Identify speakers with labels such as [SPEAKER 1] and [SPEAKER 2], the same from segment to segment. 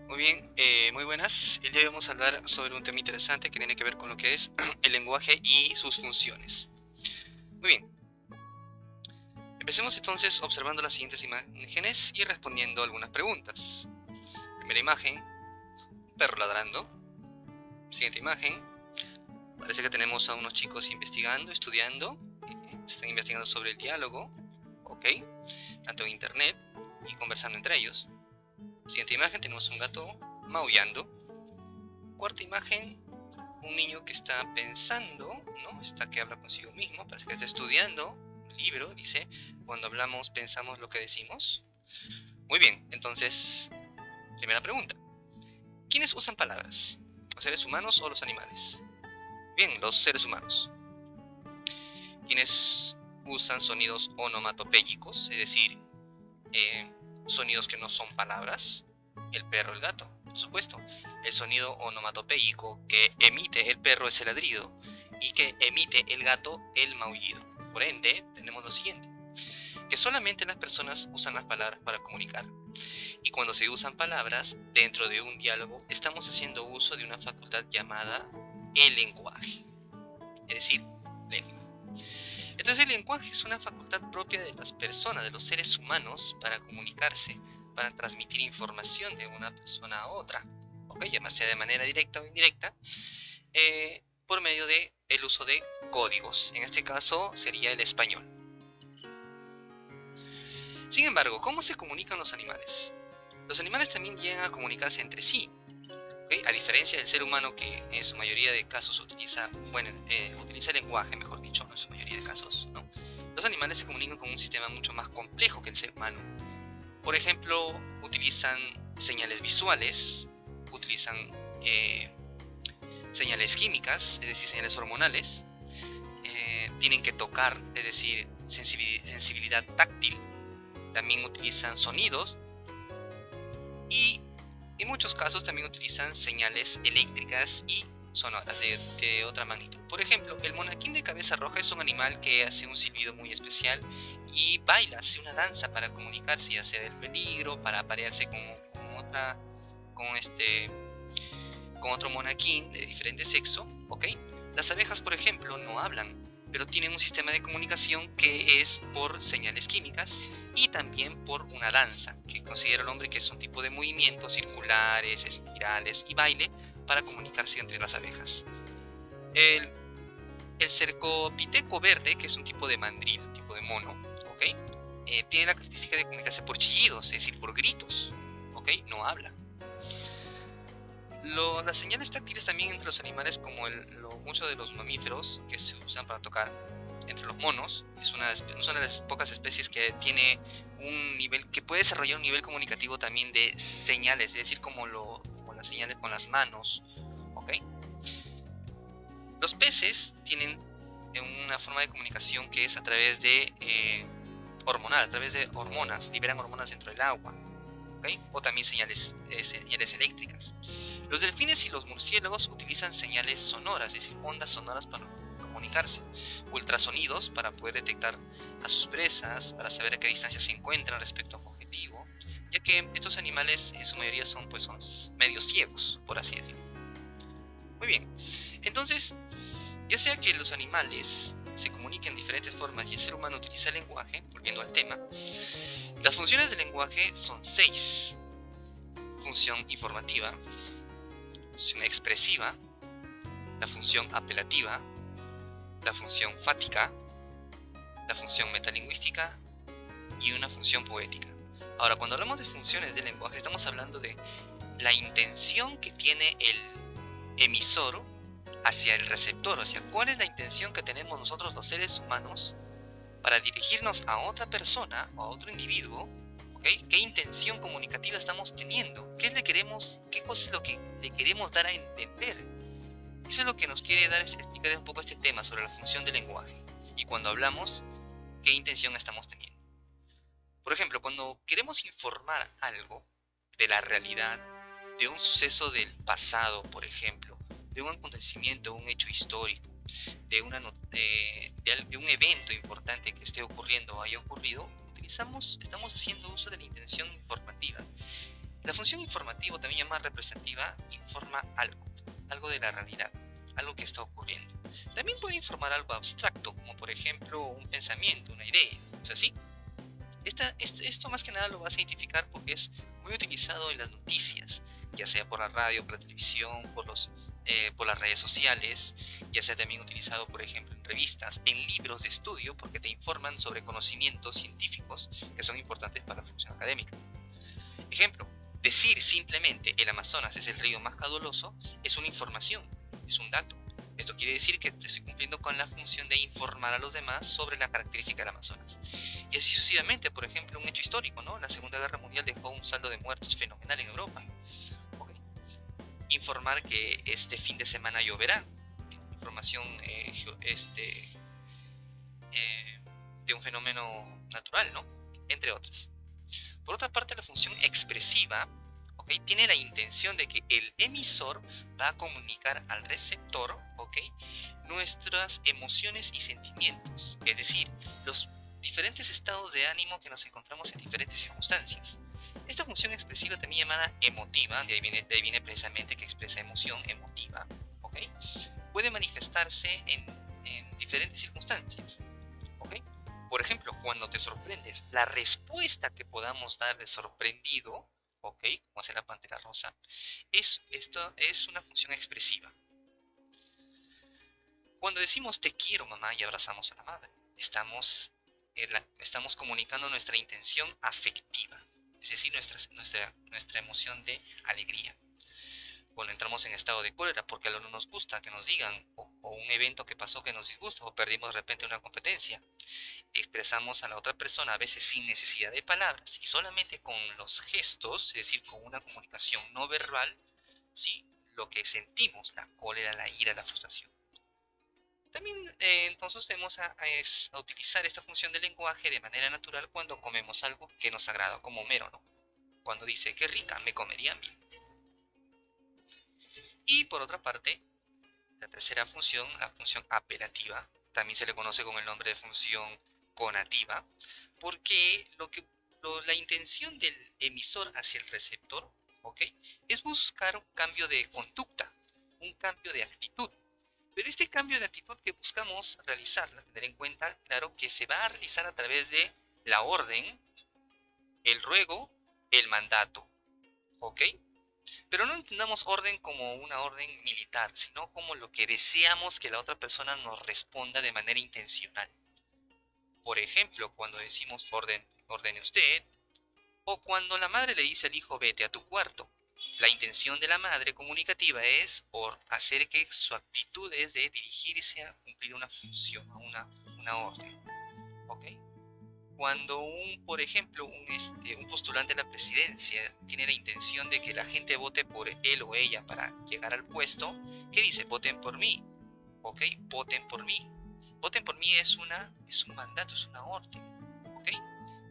[SPEAKER 1] Muy bien, muy buenas. El día de hoy vamos a hablar sobre un tema interesante que tiene que ver con lo que es el lenguaje y sus funciones. Muy bien, empecemos entonces observando las siguientes imágenes y respondiendo algunas preguntas. Primera imagen, un perro ladrando. Siguiente imagen, parece que tenemos a unos chicos investigando, estudiando. Están investigando sobre el diálogo, ok, tanto en internet y conversando entre ellos. Siguiente imagen, tenemos un gato maullando. Cuarta imagen, un niño que está pensando, ¿no? Está que habla consigo mismo, parece que está estudiando un libro, dice, cuando hablamos pensamos lo que decimos. Muy bien, entonces, primera pregunta. ¿Quiénes usan palabras? ¿Los seres humanos o los animales? Bien, los seres humanos. ¿Quiénes usan sonidos onomatopéyicos? Es decir, sonidos que no son palabras. El perro, el gato, por supuesto. El sonido onomatopéyico que emite el perro es el ladrido y que emite el gato el maullido. Por ende, tenemos lo siguiente, que solamente las personas usan las palabras para comunicar. Y cuando se usan palabras dentro de un diálogo, estamos haciendo uso de una facultad llamada el lenguaje. Es decir, lengua. Entonces el lenguaje es una facultad propia de las personas, de los seres humanos, para comunicarse, para transmitir información de una persona a otra, ¿ok? Ya sea de manera directa o indirecta, por medio del uso de códigos. En este caso sería el español. Sin embargo, ¿cómo se comunican los animales? Los animales también llegan a comunicarse entre sí, ¿okay? A diferencia del ser humano que en su mayoría de casos utiliza el lenguaje, mejor dicho, en su mayoría de casos, ¿no? Los animales se comunican con un sistema mucho más complejo que el ser humano. Por ejemplo, utilizan señales visuales, utilizan señales químicas, es decir, señales hormonales, tienen que tocar, es decir, sensibilidad táctil, también utilizan sonidos y en muchos casos también utilizan señales eléctricas y sonoras de otra magnitud. Por ejemplo, el monaquín de cabeza roja es un animal que hace un silbido muy especial y baila, hace una danza para comunicarse, ya sea del peligro, para aparearse con otro monaquín de diferente sexo, ¿ok? Las abejas, por ejemplo, no hablan, pero tienen un sistema de comunicación que es por señales químicas y también por una danza, que considera el hombre que es un tipo de movimientos circulares, espirales y baile para comunicarse entre las abejas. El, el cercopiteco verde, que es un tipo de mandril, un tipo de mono, ¿ok? Tiene la característica de comunicarse por chillidos, es decir, por gritos, ¿ok? No habla. Las señales táctiles también entre los animales, como muchos de los mamíferos que se usan para tocar, entre los monos, es una de las pocas especies que tiene un nivel, que puede desarrollar un nivel comunicativo también de señales, es decir, como las señales con las manos, ¿ok? Los peces tienen una forma de comunicación que es a través de hormonal, a través de hormonas, liberan hormonas dentro del agua, ¿ok? O también señales eléctricas. Los delfines y los murciélagos utilizan señales sonoras, es decir, ondas sonoras para comunicarse, ultrasonidos para poder detectar a sus presas, para saber a qué distancia se encuentran respecto a un objetivo, ya que estos animales en su mayoría son medio ciegos, por así decirlo. Muy bien, entonces, ya sea que los animales se comuniquen de diferentes formas y el ser humano utiliza el lenguaje, volviendo al tema, las funciones del lenguaje son 6. Función informativa, función expresiva, la función apelativa, la función fática, la función metalingüística y una función poética. Ahora, cuando hablamos de funciones del lenguaje, estamos hablando de la intención que tiene el emisor hacia el receptor, o sea, cuál es la intención que tenemos nosotros los seres humanos para dirigirnos a otra persona o a otro individuo, ¿okay? ¿Qué intención comunicativa estamos teniendo? ¿Qué cosa es lo que le queremos dar a entender? Eso es lo que nos quiere explicar un poco este tema sobre la función del lenguaje. Y cuando hablamos, ¿qué intención estamos teniendo? Por ejemplo, cuando queremos informar algo de la realidad, de un suceso del pasado, por ejemplo, de un acontecimiento, un hecho histórico, de un evento importante que esté ocurriendo o haya ocurrido, estamos haciendo uso de la intención informativa. La función informativa, también llamada representativa, informa algo de la realidad, algo que está ocurriendo. También puede informar algo abstracto, como por ejemplo un pensamiento, una idea, ¿es así? Esto más que nada lo vas a identificar porque es muy utilizado en las noticias, ya sea por la radio, por la televisión, por las redes sociales, ya sea también utilizado, por ejemplo, en revistas, en libros de estudio, porque te informan sobre conocimientos científicos que son importantes para la función académica. Ejemplo, decir simplemente el Amazonas es el río más caudaloso es una información, es un dato. Esto quiere decir que estoy cumpliendo con la función de informar a los demás sobre la característica del Amazonas. Y así sucesivamente, por ejemplo, un hecho histórico, ¿no? La Segunda Guerra Mundial dejó un saldo de muertos fenomenal en Europa. ¿Okay? Informar que este fin de semana lloverá. Información de un fenómeno natural, ¿no? Entre otras. Por otra parte, la función expresiva, ¿okay?, tiene la intención de que el emisor va a comunicar al receptor, ¿okay?, nuestras emociones y sentimientos, es decir, los diferentes estados de ánimo que nos encontramos en diferentes circunstancias. Esta función expresiva, también llamada emotiva, de ahí viene precisamente que expresa emoción emotiva, ¿okay?, puede manifestarse en diferentes circunstancias, ¿okay? Por ejemplo, cuando te sorprendes, la respuesta que podamos dar de sorprendido, ¿ok?, como hace la pantera rosa, esto es una función expresiva. Cuando decimos te quiero, mamá, y abrazamos a la madre, estamos comunicando nuestra intención afectiva, es decir, nuestra emoción de alegría. Cuando entramos en estado de cólera porque algo no nos gusta que nos digan, o un evento que pasó que nos disgusta, o perdimos de repente una competencia, expresamos a la otra persona a veces sin necesidad de palabras y solamente con los gestos, es decir, con una comunicación no verbal, ¿sí?, lo que sentimos, la cólera, la ira, la frustración. También entonces tenemos a utilizar esta función del lenguaje de manera natural cuando comemos algo que nos agrada, como Homero, ¿no?, cuando dice qué rica, me comería a mí. Y por otra parte, la tercera función, la función apelativa, también se le conoce con el nombre de función conativa, porque la intención del emisor hacia el receptor, ¿ok?, es buscar un cambio de conducta, un cambio de actitud. Pero este cambio de actitud que buscamos realizar, tener en cuenta, claro, que se va a realizar a través de la orden, el ruego, el mandato, ¿ok? Pero no entendamos orden como una orden militar, sino como lo que deseamos que la otra persona nos responda de manera intencional. Por ejemplo, cuando decimos ordene usted, o cuando la madre le dice al hijo vete a tu cuarto. La intención de la madre comunicativa es por hacer que su actitud es de dirigirse a cumplir una función, a una orden. ¿Ok? Cuando por ejemplo, un postulante a la presidencia tiene la intención de que la gente vote por él o ella para llegar al puesto, ¿qué dice? Voten por mí, ¿ok? Voten por mí. Voten por mí es un mandato, es una orden, ¿ok?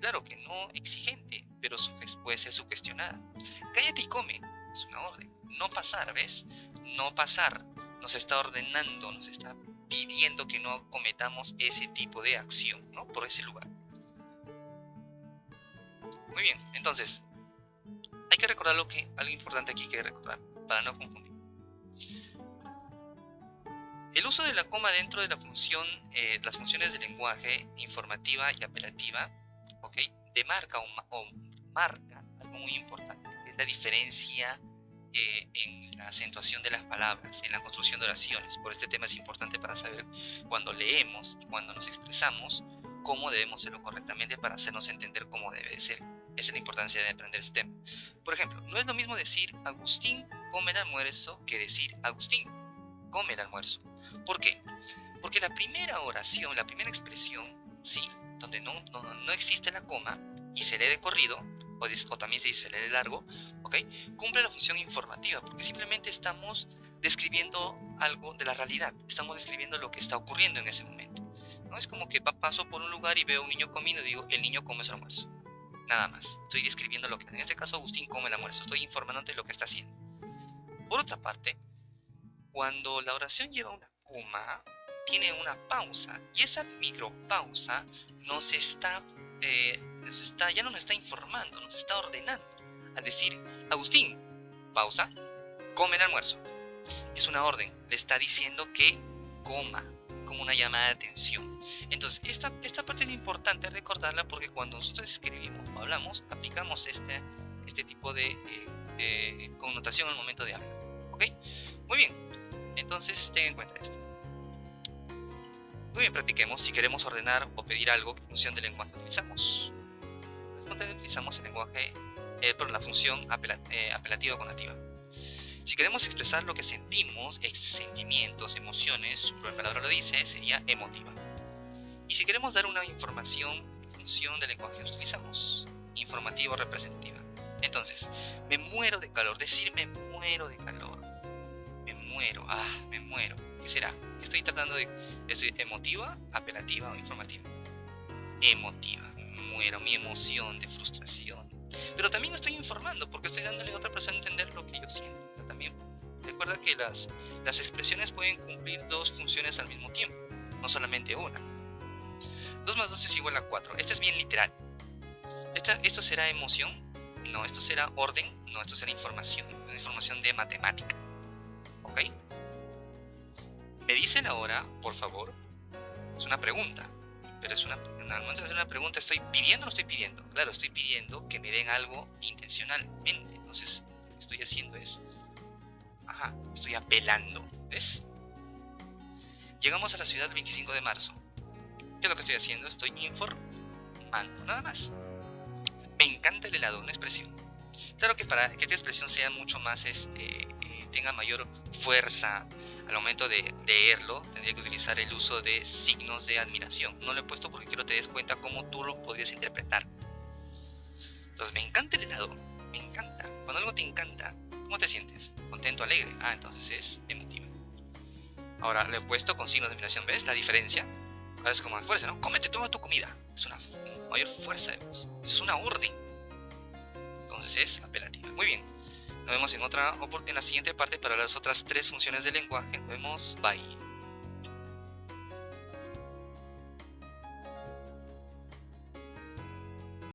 [SPEAKER 1] Claro que no exigente, pero puede ser sugestionada. Cállate y come, es una orden. No pasar, ¿ves? No pasar. Nos está ordenando, nos está pidiendo que no cometamos ese tipo de acción, ¿no?, por ese lugar. Muy bien, entonces, hay que recordar algo importante aquí que recordar, para no confundir. El uso de la coma dentro de las funciones de lenguaje, informativa y apelativa, ¿ok?, demarca o marca algo muy importante, que es la diferencia en la acentuación de las palabras, en la construcción de oraciones. Por este tema es importante para saber cuando leemos y cuando nos expresamos, cómo debemos hacerlo correctamente para hacernos entender cómo debe de ser. Esa es la importancia de aprender este tema. Por ejemplo, no es lo mismo decir Agustín come el almuerzo que decir Agustín come el almuerzo. ¿Por qué? Porque la primera oración, la primera expresión, sí, donde no existe la coma y se lee de corrido, o también se dice se lee de largo, ¿ok?, cumple la función informativa, porque simplemente estamos describiendo algo de la realidad, estamos describiendo lo que está ocurriendo en ese momento. No es como que paso por un lugar y veo a un niño comiendo y digo, el niño come su almuerzo. Nada más, estoy describiendo lo que, en este caso, Agustín come el almuerzo, estoy informándote de lo que está haciendo. Por otra parte, cuando la oración lleva una coma, tiene una pausa, y esa micropausa ya no nos está informando, nos está ordenando. al decir, Agustín, pausa, come el almuerzo. Es una orden, le está diciendo que coma, como una llamada de atención. Entonces, esta parte es importante recordarla porque cuando nosotros escribimos o hablamos, aplicamos este tipo de connotación al momento de hablar. ¿Ok? Muy bien, entonces ten en cuenta esto. Muy bien, practiquemos. Si queremos ordenar o pedir algo, ¿qué función de lenguaje utilizamos? Utilizamos el lenguaje, la función apelativa-conativa. Si queremos expresar lo que sentimos, sentimientos, emociones, su propia palabra lo dice, sería emotiva. Y si queremos dar una información, función del lenguaje utilizamos informativa o representativa. Entonces, me muero de calor, decir me muero de calor. Me muero. ¿Qué será? Estoy tratando de... ¿Estoy emotiva, apelativa o informativa? Emotiva. Me muero, mi emoción de frustración. Pero también estoy informando porque estoy dándole a otra persona a entender lo que yo siento. También recuerda que las expresiones pueden cumplir dos funciones al mismo tiempo, no solamente una. 2 más 2 es igual a 4. Este es bien literal. ¿Esto será emoción? No. ¿Esto será orden? No. Esto será información. Es información de matemática. ¿Ok? ¿Me dice la hora, por favor? Es una pregunta. Pero al momento de hacer una pregunta, ¿estoy pidiendo o no estoy pidiendo? Claro, estoy pidiendo que me den algo intencionalmente. Entonces, lo que estoy haciendo es... estoy apelando. ¿Ves? Llegamos a la ciudad el 25 de marzo. ¿Qué es lo que estoy haciendo? Estoy informando, nada más. Me encanta el helado, una expresión. Claro que para que esta expresión sea mucho más, tenga mayor fuerza al momento de leerlo, tendría que utilizar el uso de signos de admiración. No lo he puesto porque quiero que te des cuenta cómo tú lo podrías interpretar. Entonces, me encanta el helado, me encanta. Cuando algo te encanta, ¿cómo te sientes? ¿Contento, alegre? Entonces es emotivo. Ahora lo he puesto con signos de admiración, ¿ves la diferencia? Ahora es con más fuerza, ¿no? Cómete toda tu comida. Es una mayor fuerza de voz. Es una orden. Entonces es apelativa. Muy bien. Nos vemos en la siguiente parte para las otras 3 funciones del lenguaje. Nos vemos. Bye.